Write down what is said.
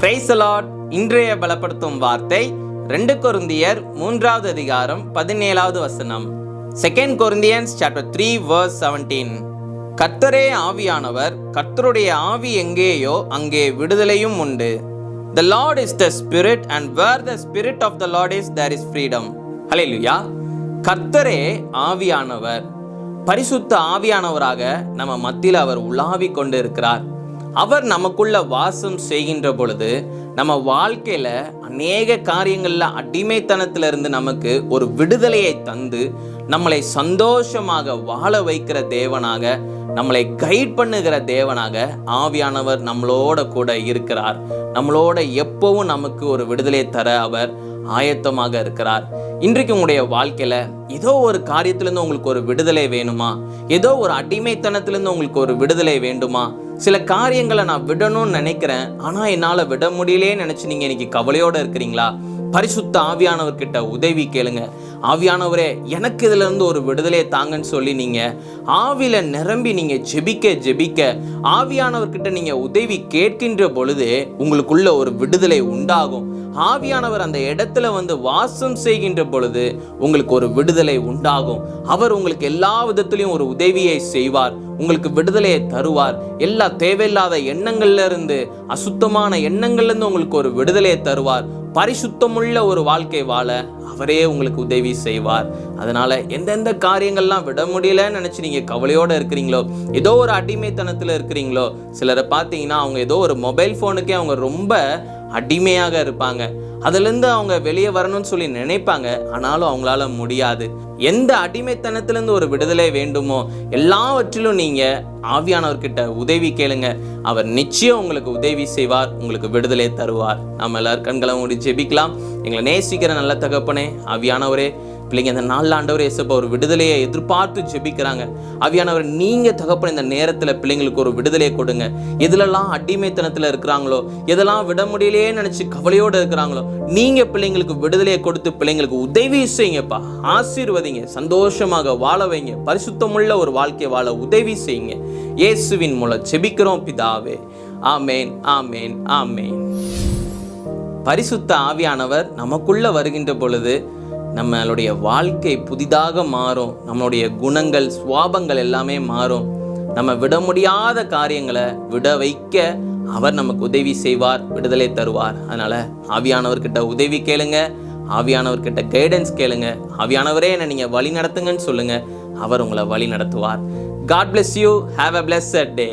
Praise the Lord. இன்றைய பலப்படுத்தும் வார்த்தை 2 கொரிந்தியர் 3வது அதிகாரம் 17வது வசனம். 2 Corinthians chapter 3 verse 17. கர்த்தரே ஆவியானவர், கர்த்தருடைய ஆவி எங்கேயோ அங்கே விடுதலையும் உண்டு. The Lord is the Spirit, and where the Spirit of the Lord is, there is freedom. ஹல்லேலூயா. கர்த்தரே ஆவியானவர், பரிசுத்த ஆவியானவராக நம்ம மத்தியில் அவர் உலாவிக் கொண்டு இருக்கிறார். அவர் நமக்குள்ள வாசம் செய்கின்ற பொழுது நம்ம வாழ்க்கையில அநேக காரியங்கள்ல அடிமைத்தனத்திலிருந்து நமக்கு ஒரு விடுதலையை தந்து நம்மளை சந்தோஷமாக வாழ வைக்கிற தேவனாக, நம்மளை கைட் பண்ணுகிற தேவனாக ஆவியானவர் நம்மளோட கூட இருக்கிறார். நம்மளோட எப்பவும் நமக்கு ஒரு விடுதலை தர அவர் ஆயத்தமாக இருக்கிறார். இன்றைக்கு உங்களுடைய வாழ்க்கையில ஏதோ ஒரு காரியத்திலிருந்து உங்களுக்கு ஒரு விடுதலை வேணுமா? ஏதோ ஒரு அடிமைத்தனத்திலிருந்து உங்களுக்கு ஒரு விடுதலை வேண்டுமா? சில காரியங்களை நான் விடணும்னு நினைக்கிறேன், ஆனா என்னால விட முடியலே நினைச்சு நீங்க இன்னைக்கு கவலையோட இருக்கிறீங்களா? பரிசுத்த ஆவியானவர்கிட்ட உதவி கேளுங்க. ஆவியானவரே, எனக்கு இதுல இருந்து ஒரு விடுதலையை தாங்கன்னு சொல்லி நீங்க ஆவியில நிரம்பி நீங்க ஜெபிக்க ஆவியானவர்கிட்ட நீங்க உதவி கேட்கின்ற பொழுது உங்களுக்குள்ள ஒரு விடுதலை உண்டாகும். ஆவியானவர் அந்த இடத்துல வந்து வாசம் செய்கின்ற பொழுது உங்களுக்கு ஒரு விடுதலை உண்டாகும். அவர் உங்களுக்கு எல்லா விதத்திலையும் ஒரு உதவியை செய்வார், உங்களுக்கு விடுதலையை தருவார். எல்லா தேவையில்லாத எண்ணங்கள்ல இருந்து, அசுத்தமான எண்ணங்கள்ல இருந்து உங்களுக்கு ஒரு விடுதலையை தருவார். பரிசுத்தமுள்ள ஒரு வாழ்க்கை வாழ அவரே உங்களுக்கு உதவி செய்வார். அதனால எந்தெந்த காரியங்கள்லாம் விட முடியலன்னு நினைச்சு நீங்க கவலையோட இருக்கிறீங்களோ, ஏதோ ஒரு அடிமைத்தனத்துல இருக்கிறீங்களோ, சிலரை பார்த்தீங்கன்னா அவங்க ஏதோ ஒரு மொபைல் போனுக்கே அவங்க ரொம்ப அடிமையாக இருப்பாங்க. அதுல இருந்து அவங்க வெளியே வரணும்னு சொல்லி நினைப்பாங்க, ஆனாலும் அவங்களால முடியாது. எந்த அடிமைத்தனத்திலிருந்து ஒரு விடுதலை வேண்டுமோ எல்லாவற்றிலும் நீங்க ஆவியானவர்கிட்ட உதவி கேளுங்க. அவர் நிச்சயம் உங்களுக்கு உதவி செய்வார், உங்களுக்கு விடுதலை தருவார். நம்ம எல்லாரும் கண்களை மூடி ஜெபிக்கலாம். எங்களை நேசிக்கிற நல்ல தகப்பனே, ஆவியானவரே, பிள்ளைங்க இந்த 4 ஆண்டவர் இயேசுப்பா ஒரு விடுதலையை எதிர்பார்த்து ஜெபிக்கிறாங்க. ஆவியானவர், நீங்க தகப்பன இந்த நேரத்துல பிள்ளைங்களுக்கு ஒரு விடுதலையை கொடுங்க. எதுலெல்லாம் அடிமைத்தனத்துல இருக்கிறாங்களோ, எதெல்லாம் விட முடியலையே நினைச்சு கவலையோடு இருக்கிறாங்களோ, நீங்க பிள்ளைங்களுக்கு விடுதலையை கொடுத்து பிள்ளைங்களுக்கு உதவி செய்யுங்கப்பா. ஆசீர்வதிங்க, சந்தோஷமாக வாழ வைங்க, பரிசுத்தமுள்ள ஒரு வாழ்க்கை வாழ உதவி செய்யுங்க. இயேசுவின் மூலம் ஜெபிக்கிறோம் பிதாவே. ஆமேன், ஆமேன், ஆமேன். பரிசுத்த ஆவியானவர் நமக்குள்ள வருகின்ற பொழுது நம்மளுடைய வாழ்க்கை புதிதாக மாறும். நம்மளுடைய குணங்கள், சுவாபங்கள் எல்லாமே மாறும். நம்ம விட முடியாத காரியங்களை விட வைக்க அவர் நமக்கு உதவி செய்வார், விடுதலை தருவார். அதனால ஆவியானவர்கிட்ட உதவி கேளுங்க, ஆவியானவர்கிட்ட கைடன்ஸ் கேளுங்க. ஆவியானவரே என்னை நீங்க வழி நடத்துங்கன்னு சொல்லுங்க, அவர் உங்களை வழி நடத்துவார். God bless you. Have a blessed day.